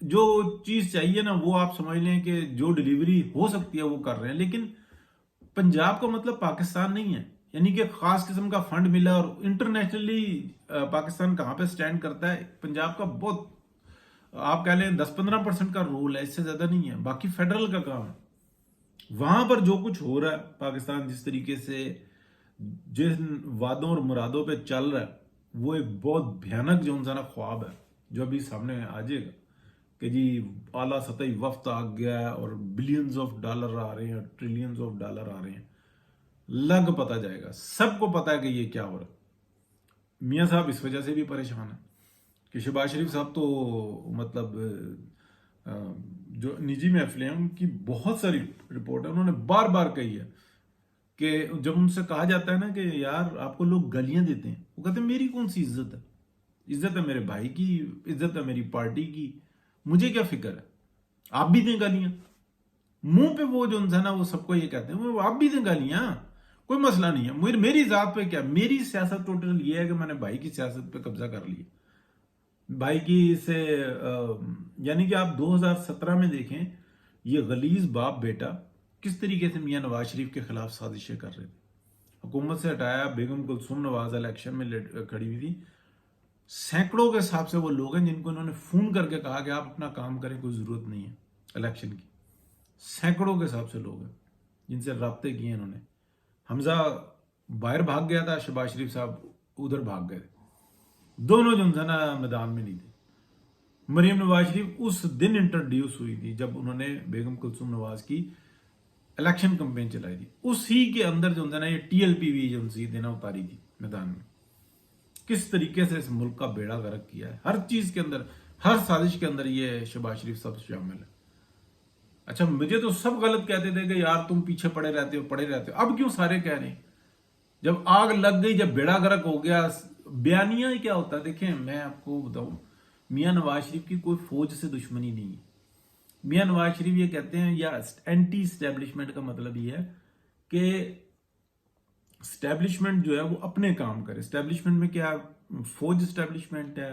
جو چیز چاہیے نا وہ آپ سمجھ لیں کہ جو ڈیلیوری ہو سکتی ہے وہ کر رہے ہیں، لیکن پنجاب کا مطلب پاکستان نہیں ہے. یعنی کہ خاص قسم کا فنڈ ملا اور انٹرنیشنلی پاکستان کہاں پہ سٹینڈ کرتا ہے. پنجاب کا بہت آپ کہہ لیں 10-15% کا رول ہے، اس سے زیادہ نہیں ہے. باقی فیڈرل کا کام ہے. وہاں پر جو کچھ ہو رہا ہے پاکستان جس طریقے سے جن وعدوں اور مرادوں پہ چل رہا ہے وہ ایک بہت بھیانک جو انسان خواب ہے جو ابھی سامنے آ جائے گا کہ جی اعلیٰ سطحی وفد آ گیا ہے اور بلینز آف ڈالر آ رہے ہیں، ٹریلینز آف ڈالر آ رہے ہیں. لگ پتا جائے گا، سب کو پتا ہے کہ یہ کیا ہو رہا ہے. میاں صاحب اس وجہ سے بھی پریشان ہیں کہ شہباز شریف صاحب تو مطلب جو نجی محفلیں ہیں ان کی بہت ساری رپورٹ ہے، انہوں نے بار بار کہی ہے کہ جب ان سے کہا جاتا ہے نا کہ یار آپ کو لوگ گالیاں دیتے ہیں، وہ کہتے ہیں میری کون سی عزت ہے، عزت ہے میرے بھائی کی، عزت ہے میری پارٹی کی، مجھے کیا فکر ہے، آپ بھی دیں گالیاں. منہ پہ وہ جو انسان ہے وہ سب کو یہ کہتے ہیں وہ آپ بھی دیں گالیاں، کوئی مسئلہ نہیں ہے. میری ذات پہ کیا، میری سیاست ٹوٹل یہ ہے کہ میں نے بھائی کی سیاست پہ قبضہ کر لیا. بھائی کی سے یعنی کہ آپ 2017 میں دیکھیں یہ غلیظ باپ بیٹا کس طریقے سے میاں نواز شریف کے خلاف سازشیں کر رہے تھے. حکومت سے ہٹایا، بیگم کلثوم نواز الیکشن میں کھڑی ہوئی تھی. سینکڑوں کے حساب سے وہ لوگ ہیں جن کو انہوں نے فون کر کے کہا کہ آپ اپنا کام کریں، کوئی ضرورت نہیں ہے الیکشن کی. سینکڑوں کے حساب سے لوگ ہیں جن سے رابطے کیے انہوں نے. حمزہ باہر بھاگ گیا تھا، شہباز شریف صاحب ادھر بھاگ گئے تھے. دونوں جو انسان میدان میں نہیں تھے. مریم نواز شریف اس دن انٹروڈیوس ہوئی تھی جب انہوں نے بیگم کلثوم نواز کی الیکشن کمپین چلائی تھی. اسی کے اندر جو انسان یہ ٹی ایل پی وی جو دینا اتاری تھی میدان میں. کس طریقے سے اس ملک کا بیڑا غرق کیا ہے، ہر چیز کے اندر، ہر سازش کے اندر یہ شہباز شریف صاحب شامل ہے. اچھا مجھے تو سب غلط کہتے تھے کہ یار تم پیچھے پڑے رہتے ہو. اب کیوں سارے کہہ رہے ہیں؟ جب آگ لگ گئی، جب بیڑا غرق ہو گیا، بیانیہ ہی کیا ہوتا ہے. دیکھیں میں آپ کو بتاؤں، میاں نواز شریف کی کوئی فوج سے دشمنی نہیں ہے. میاں نواز شریف یہ کہتے ہیں، یا اینٹی اسٹیبلشمنٹ کا مطلب یہ ہے کہ اسٹیبلشمنٹ جو ہے وہ اپنے کام کرے. اسٹیبلشمنٹ میں کیا، فوج اسٹیبلشمنٹ ہے،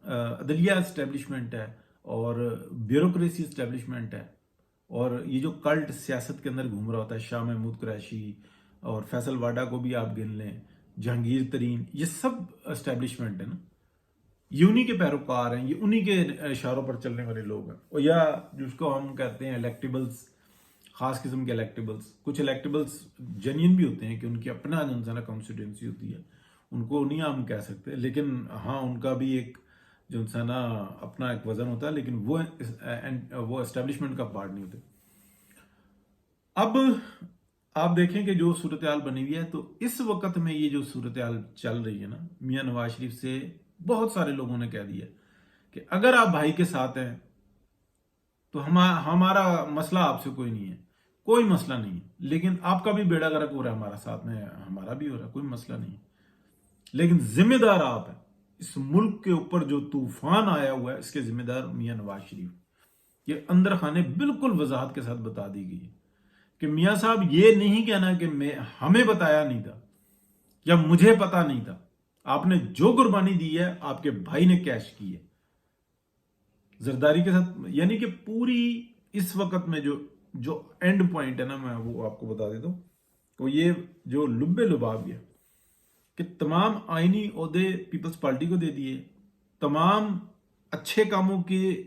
عدلیہ اسٹیبلشمنٹ ہے، اور بیوروکریسی اسٹیبلشمنٹ ہے. اور یہ جو کلٹ سیاست کے اندر گھوم رہا ہوتا ہے، شاہ محمود قریشی اور فیصل واڈا کو بھی آپ گن لیں، جہانگیر ترین، یہ سب اسٹیبلشمنٹ ہے نا. یہ انہی کے پیروکار ہیں، یہ انہی کے اشاروں پر چلنے والے لوگ ہیں. اور یا جس کو ہم کہتے ہیں الیکٹیبلز، خاص قسم کے الیکٹیبلز. کچھ الیکٹیبلز جینین بھی ہوتے ہیں کہ ان کی اپنا جو انسان کانسٹیٹوئنسی ہوتی ہے، ان کو نہیں ہم کہہ سکتے، لیکن ہاں ان کا بھی ایک جو انسان اپنا ایک وزن ہوتا ہے، لیکن وہ اسٹیبلشمنٹ کا پارٹ نہیں ہوتے. اب آپ دیکھیں کہ جو صورتحال بنی ہوئی ہے، تو اس وقت میں یہ جو صورتحال چل رہی ہے نا، میاں نواز شریف سے بہت سارے لوگوں نے کہہ دیا کہ اگر آپ بھائی کے ساتھ ہیں تو ہمارا مسئلہ آپ سے کوئی نہیں ہے، کوئی مسئلہ نہیں ہے. لیکن آپ کا بھی بیڑا غرق ہو رہا ہے ہمارا ساتھ میں، ہمارا بھی ہو رہا ہے، کوئی مسئلہ نہیں ہے. لیکن ذمہ دار آپ ہیں. اس ملک کے اوپر جو طوفان آیا ہوا ہے اس کے ذمہ دار میاں نواز شریف. یہ اندر خانے بالکل وضاحت کے ساتھ بتا دی گئی ہے کہ میاں صاحب یہ نہیں کہنا کہ ہمیں بتایا نہیں تھا یا مجھے پتا نہیں تھا. آپ نے جو قربانی دی ہے آپ کے بھائی نے کیش کی ہے زرداری کے ساتھ. یعنی کہ پوری اس وقت میں جو اینڈ پوائنٹ ہے نا، میں وہ آپ کو بتا دیتا ہوں. تو یہ جو لبے لباب ہے کہ تمام آئینی عہدے پیپلز پارٹی کو دے دیے، تمام اچھے کاموں کے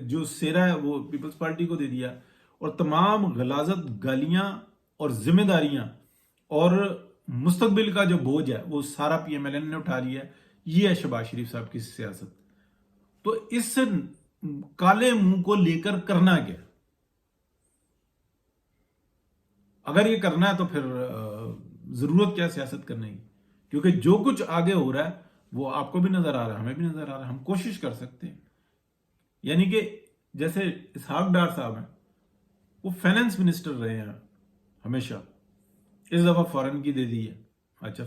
جو سیرا ہے وہ پیپلز پارٹی کو دے دیا، اور تمام غلاظت، گالیاں اور ذمہ داریاں اور مستقبل کا جو بوجھ ہے وہ سارا پی ایم ایل این نے اٹھا لیا ہے. یہ ہے شہباز شریف صاحب کی سیاست. تو اس کالے منہ کو لے کر کرنا کیا؟ اگر یہ کرنا ہے تو پھر ضرورت کیا سیاست کرنے کی؟ کیونکہ جو کچھ آگے ہو رہا ہے وہ آپ کو بھی نظر آ رہا ہے، ہمیں بھی نظر آ رہا ہے. ہم کوشش کر سکتے ہیں. یعنی کہ جیسے اسحاق ڈار صاحب ہیں، وہ فائنانس منسٹر رہے ہیں ہمیشہ، اس دفعہ فارن کی دے دی ہے. اچھا،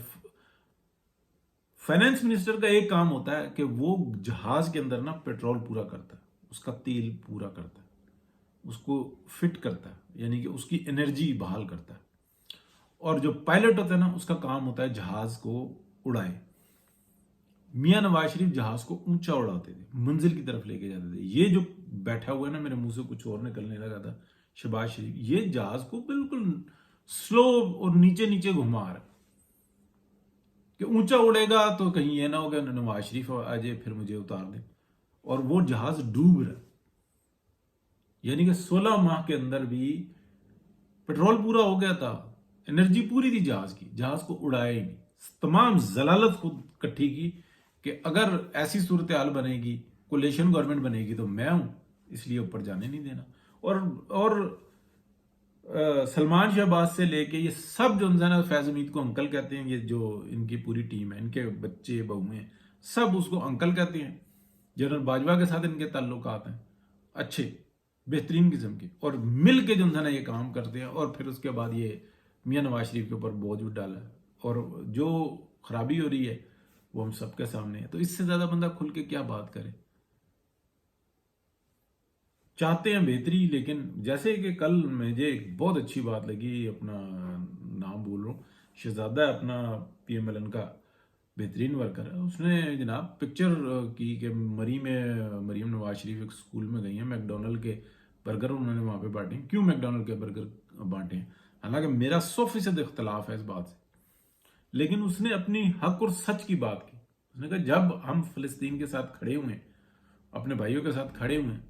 فائنانس منسٹر کا ایک کام ہوتا ہے کہ وہ جہاز کے اندر نا پیٹرول پورا کرتا ہے، اس کا تیل پورا کرتا ہے، اس کو فٹ کرتا ہے، یعنی کہ اس کی انرجی بحال کرتا ہے. اور جو پائلٹ ہوتا ہے نا، اس کا کام ہوتا ہے جہاز کو اڑائے. میاں نواز شریف جہاز کو اونچا اڑاتے تھے، منزل کی طرف لے کے جاتے تھے. یہ جو بیٹھا ہوا ہے نا میرے منہ سے کچھ اور نکلنے لگا تھا، شہباز شریف یہ جہاز کو بالکل سلو اور نیچے نیچے گھما رہا ہے کہ اونچا اڑے گا تو کہیں یہ نہ ہوگا نواز شریف آ جائے پھر مجھے اتار دیں، اور وہ جہاز ڈوب رہا ہے۔ یعنی کہ 16 ماہ کے اندر بھی پیٹرول پورا ہو گیا تھا، انرجی پوری تھی جہاز کی، جہاز کو اڑایا ہی نہیں۔ تمام ضلالت خود کٹھی کی کہ اگر ایسی صورتحال بنے گی، کولیشن گورنمنٹ بنے گی تو میں ہوں، اس لیے اوپر جانے نہیں دینا۔ اور سلمان شہباز سے لے کے یہ سب جو نا فیض حمید کو انکل کہتے ہیں، یہ جو ان کی پوری ٹیم ہے، ان کے بچے بہویں سب اس کو انکل کہتے ہیں۔ جنرل باجوہ کے ساتھ ان کے تعلقات ہیں اچھے بہترین قسم کے، اور مل کے جو نا یہ کام کرتے ہیں، اور پھر اس کے بعد یہ میاں نواز شریف کے اوپر بوجھ ڈالا ہے، اور جو خرابی ہو رہی ہے وہ ہم سب کے سامنے ہے۔ تو اس سے زیادہ بندہ کھل کے کیا بات کرے؟ چاہتے ہیں بہتری، لیکن جیسے کہ کل مجھے ایک بہت اچھی بات لگی، اپنا نام بول رہا ہوں، شہزادہ ہے اپنا پی ایم ایل این کا بہترین ورکر ہے، اس نے جناب پکچر کی کہ مریم نواز شریف ایک سکول میں گئی ہیں، میک ڈونلڈ کے برگر انہوں نے وہاں پہ بانٹے ہیں۔ کیوں میک ڈونلڈ کے برگر بانٹے ہیں؟ حالانکہ میرا 100% اختلاف ہے اس بات سے، لیکن اس نے اپنی حق اور سچ کی بات کی۔ اس نے کہا جب ہم فلسطین کے ساتھ کھڑے ہوئے ہیں، اپنے بھائیوں کے ساتھ کھڑے ہوئے ہیں،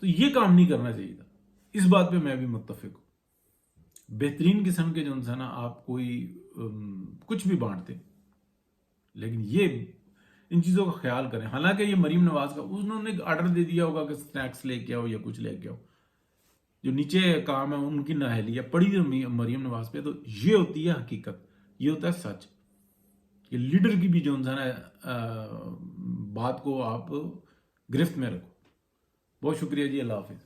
تو یہ کام نہیں کرنا چاہیے تھا۔ اس بات پہ میں بھی متفق ہوں۔ بہترین قسم کے جو انسان آپ کوئی کچھ بھی بانٹتے، لیکن یہ ان چیزوں کا خیال کریں۔ حالانکہ یہ مریم نواز کا انہوں نے آرڈر دے دیا ہوگا کہ سنیکس لے کے آؤ یا کچھ لے کے آؤ، جو نیچے کام ہے ان کی نااہلی ہے پڑی مریم نواز پہ۔ تو یہ ہوتی ہے حقیقت، یہ ہوتا ہے سچ۔ یہ لیڈر کی بھی جو انسان ہے بات کو آپ گرفت میں رکھو۔ بہت شکریہ جی، اللہ حافظ۔